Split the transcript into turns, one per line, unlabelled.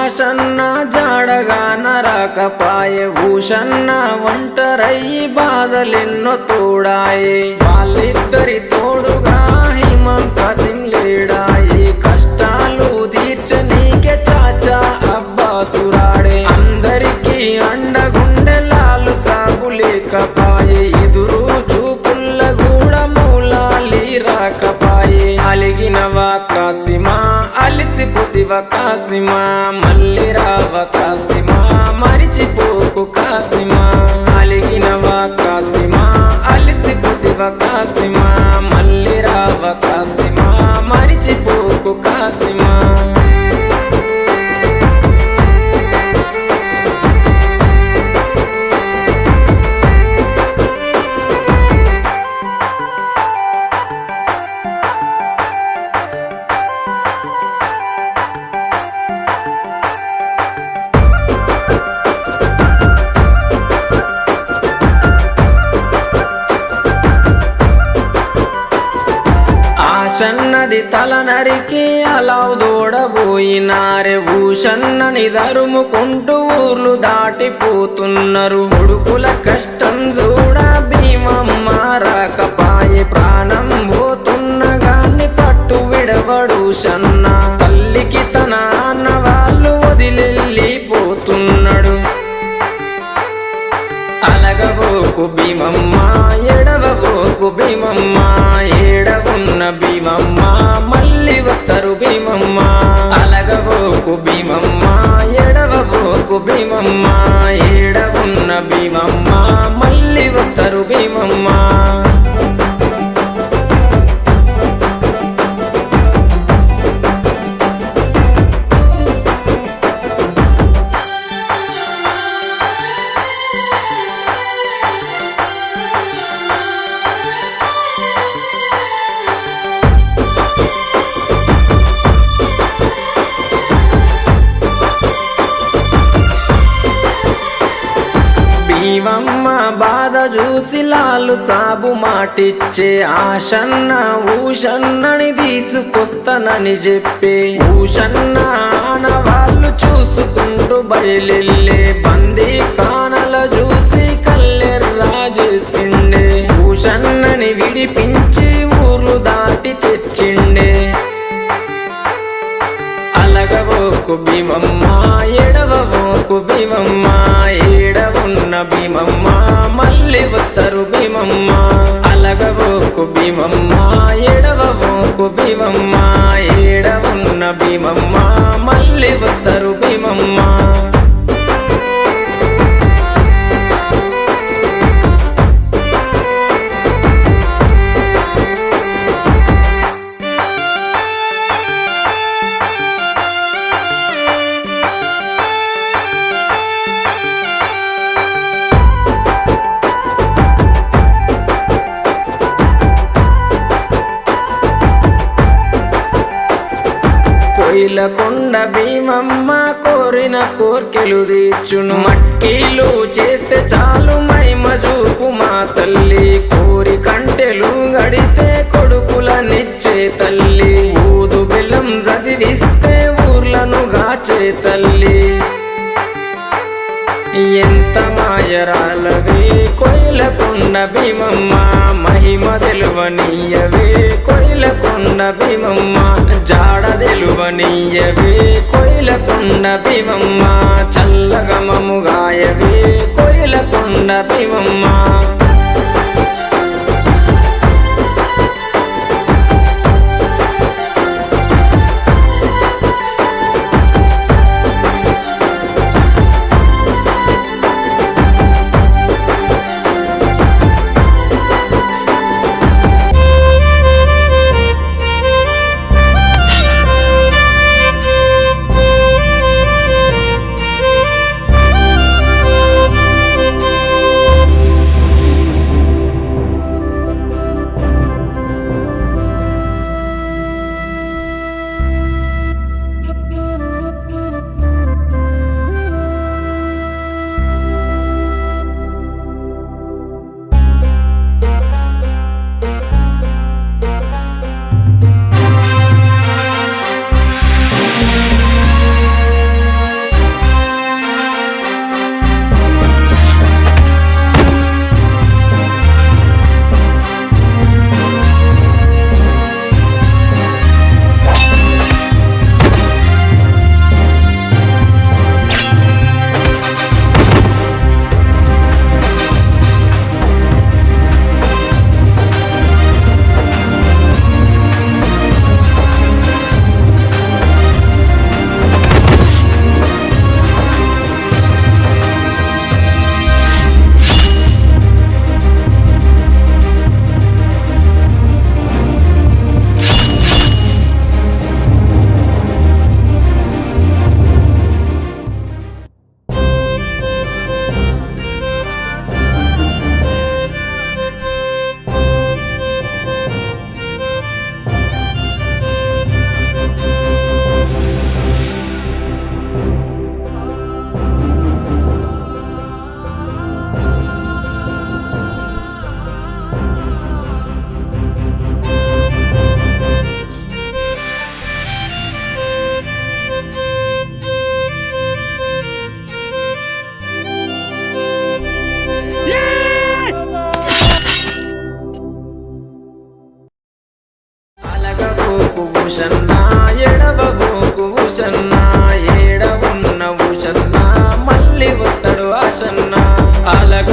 ఆశన్న జాడగాన రాకపాయే భూషన్న ఒంటరయ్యి బాధలెన్నో తోడాయే వాళ్ళిద్దరి తోడుగా హిమం కాసిం లేడాయే కష్టాలు తీర్చనీకే చాచా అబ్బాసురాడే అందరికీ అండగుండె లాలు సాగు లేకపాయే ఎదురు చూపుల్ల కూడా మూలాలి రాకపాయే అలిగినవా కాసిమా అలిసిపోతివ కాసిమా మళ్ళీ రావ కాసిమా మరిచిపోకు కాసిమా అలిగినవా కాసిమా అలిసిపోతివ కాసిమా మళ్ళీ రావ కాసిమా మరిచిపోకు కాసిమా ఆశన్నది తల నరికి అలావు దూడబోయినారే భూషన్నని దరుముకుంటూ ఊర్లు దాటిపోతున్నారు కొడుకుల కష్టం చూడ భీమమ్మ రాకపాయే ప్రాణం పోతున్న గాని పట్టు విడవడు షన్న తల్లికి తన అన్న వాళ్ళు వదిలెళ్ళిపోతున్నాడు అలగబోకు భీమమ్మ ఎడవబోకు భీమమ్మ ఏడవున్న భీమమ్మ మళ్ళీ వస్తారు భీమమ్మ అలగబోకు భీమమ్మ ఎడవబోకు భీమమ్మ ఏడవున్న భీమమ్మ మళ్ళీ వస్తారు భీమమ్మ భీమమ్మ బాధ చూసి లాలు సాబు మాటిచ్చే ఆశన్న ఊషన్నని తీసుకొస్తానని చెప్పే ఊషన్న ఆనవాళ్ళు చూసుకుంటూ బయలెళ్ళే బందీ కానల చూసి కల్లెర్రా చేసిండే ఊషన్నని విడిపించి ఊర్లు దాటి తెచ్చిండే అలగబోకు భీమమ్మ ఎడవబోకు భీమమ్మ ఏడవున్న భీమమ్మ మళ్ళీ వస్తారు భీమమ్మ అలగబోకు భీమమ్మ ఎడవబోకు భీమమ్మ ఏడవున్న భీమమ్మ మళ్ళీ వస్తారు భీమమ్మ కొండ భీమమ్మ కోరిన కోర్కెలు తీర్చును మట్టిలు చేస్తే చాలు మైమ చూపు మా తల్లి కోరి కంటెలు గడితే కొడుకులనిచ్చే తల్లి ఊదు బెల్లం చదివిస్తే ఊర్లను గాచే తల్లి ఎంత మాయరాలవే కోయిలకొండ భీమమ్మ మహిమ తెలువనీయవే కోయిలకొండ భీమమ్మ జాడ తెలువనీయవే కోయిలకొండ భీమమ్మ చల్లగమము గాయవే కోయిలకొండ భీమమ్మ ఊషన్న ఎడవబోకు ఊషన్న ఏడ ఉన్న ఊషన్న మళ్ళీ వస్తాడు ఆశన్న అలగ